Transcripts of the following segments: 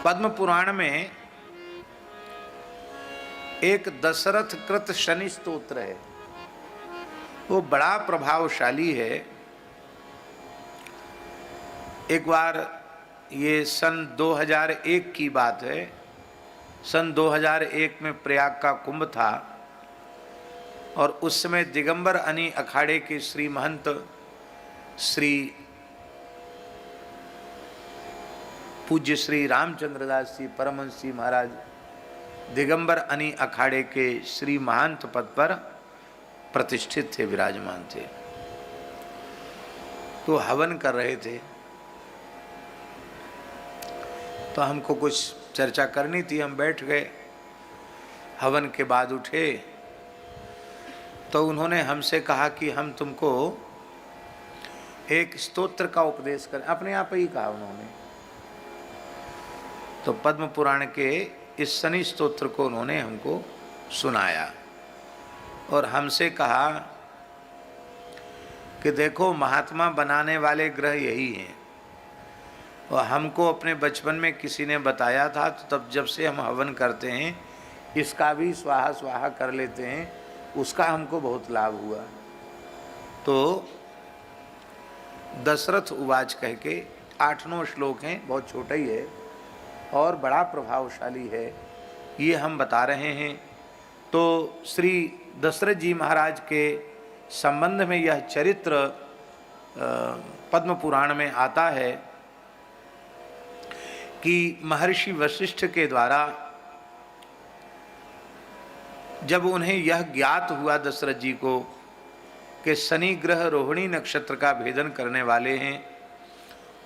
पद्म पुराण में एक दशरथ कृत शनि स्तोत्र है, वो बड़ा प्रभावशाली है। एक बार ये सन 2001 की बात है। सन 2001 में प्रयाग का कुंभ था और उस समय दिगंबर अनी अखाड़े के श्री महंत श्री पूज्य श्री रामचंद्र दास जी परमहंस जी महाराज दिगंबर अनी अखाड़े के श्री महंत पद पर प्रतिष्ठित थे, विराजमान थे। तो हवन कर रहे थे, तो हमको कुछ चर्चा करनी थी, हम बैठ गए। हवन के बाद उठे तो उन्होंने हमसे कहा कि हम तुमको एक स्तोत्र का उपदेश करें। अपने आप ही कहा उन्होंने। तो पद्म पुराण के इस शनि स्तोत्र को उन्होंने हमको सुनाया और हमसे कहा कि देखो, महात्मा बनाने वाले ग्रह यही हैं। और हमको अपने बचपन में किसी ने बताया था, तो तब जब से हम हवन करते हैं, इसका भी स्वाहा स्वाहा कर लेते हैं, उसका हमको बहुत लाभ हुआ। तो दशरथ उवाच कह के 8-9 श्लोक हैं, बहुत छोटा ही है और बड़ा प्रभावशाली है, ये हम बता रहे हैं। तो श्री दशरथ जी महाराज के संबंध में यह चरित्र पद्म पुराण में आता है कि महर्षि वशिष्ठ के द्वारा जब उन्हें यह ज्ञात हुआ दशरथ जी को कि शनि ग्रह रोहिणी नक्षत्र का भेदन करने वाले हैं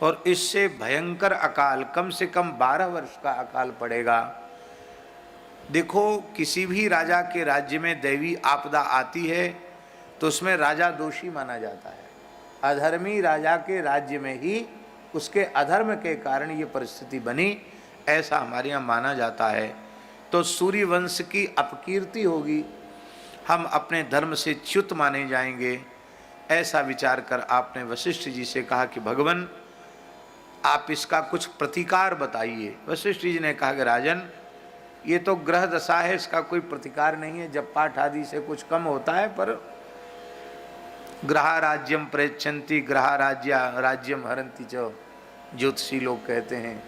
और इससे भयंकर अकाल, कम से कम 12 वर्ष का अकाल पड़ेगा। देखो, किसी भी राजा के राज्य में दैवी आपदा आती है तो उसमें राजा दोषी माना जाता है। अधर्मी राजा के राज्य में ही उसके अधर्म के कारण ये परिस्थिति बनी, ऐसा हमारे यहाँ माना जाता है। तो सूर्यवंश की अपकीर्ति होगी, हम अपने धर्म से च्युत माने जाएंगे, ऐसा विचार कर आपने वशिष्ठ जी से कहा कि भगवान आप इसका कुछ प्रतिकार बताइए। वशिष्ठ जी ने कहा कि राजन, ये तो ग्रह दशा है, इसका कोई प्रतिकार नहीं है, जब पाठ आदि से कुछ कम होता है, पर ग्रह राज्यम प्रेक्षन्ति ग्रह राज्यम हरन्ति च, ज्योतिषी लोग कहते हैं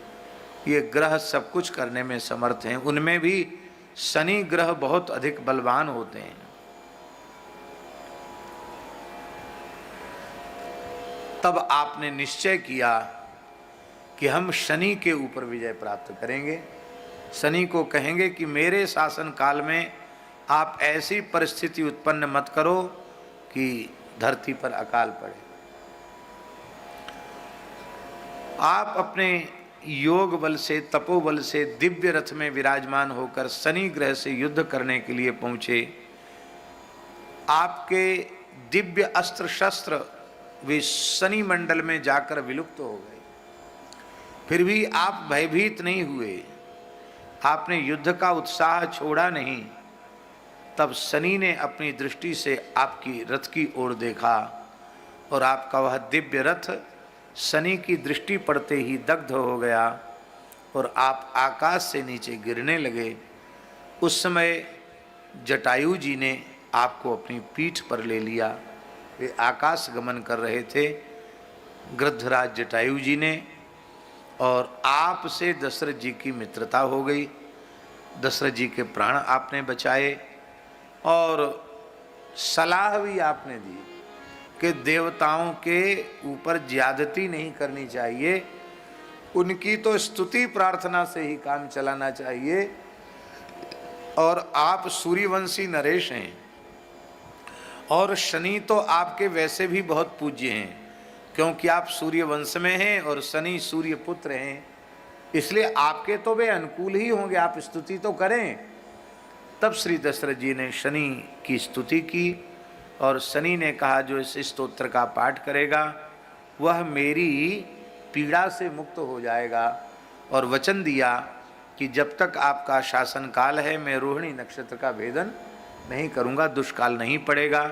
ये ग्रह सब कुछ करने में समर्थ हैं। उनमें भी शनि ग्रह बहुत अधिक बलवान होते हैं। तब आपने निश्चय किया कि हम शनि के ऊपर विजय प्राप्त करेंगे। शनि को कहेंगे कि मेरे शासन काल में आप ऐसी परिस्थिति उत्पन्न मत करो कि धरती पर अकाल पड़े। आप अपने योग बल से, तपोबल से दिव्य रथ में विराजमान होकर शनि ग्रह से युद्ध करने के लिए पहुंचे। आपके दिव्य अस्त्र शस्त्र वे शनि मंडल में जाकर विलुप्त हो गए, फिर भी आप भयभीत नहीं हुए, आपने युद्ध का उत्साह छोड़ा नहीं। तब शनि ने अपनी दृष्टि से आपकी रथ की ओर देखा और आपका वह दिव्य रथ शनि की दृष्टि पड़ते ही दग्ध हो गया और आप आकाश से नीचे गिरने लगे। उस समय जटायु जी ने आपको अपनी पीठ पर ले लिया। वे आकाश गमन कर रहे थे, गृद्धराज जटायु जी ने, और आपसे दशरथ जी की मित्रता हो गई। दशरथ जी के प्राण आपने बचाए और सलाह भी आपने दी कि देवताओं के ऊपर ज्यादती नहीं करनी चाहिए, उनकी तो स्तुति प्रार्थना से ही काम चलाना चाहिए। और आप सूर्यवंशी नरेश हैं और शनि तो आपके वैसे भी बहुत पूज्य हैं, क्योंकि आप सूर्यवंश में हैं और शनि सूर्य पुत्र हैं, इसलिए आपके तो वे अनुकूल ही होंगे, आप स्तुति तो करें। तब श्री दशरथ जी ने शनि की स्तुति की और शनि ने कहा जो इस स्तोत्र का पाठ करेगा वह मेरी पीड़ा से मुक्त हो जाएगा, और वचन दिया कि जब तक आपका शासन काल है मैं रोहिणी नक्षत्र का भेदन नहीं करूँगा, दुष्काल नहीं पड़ेगा।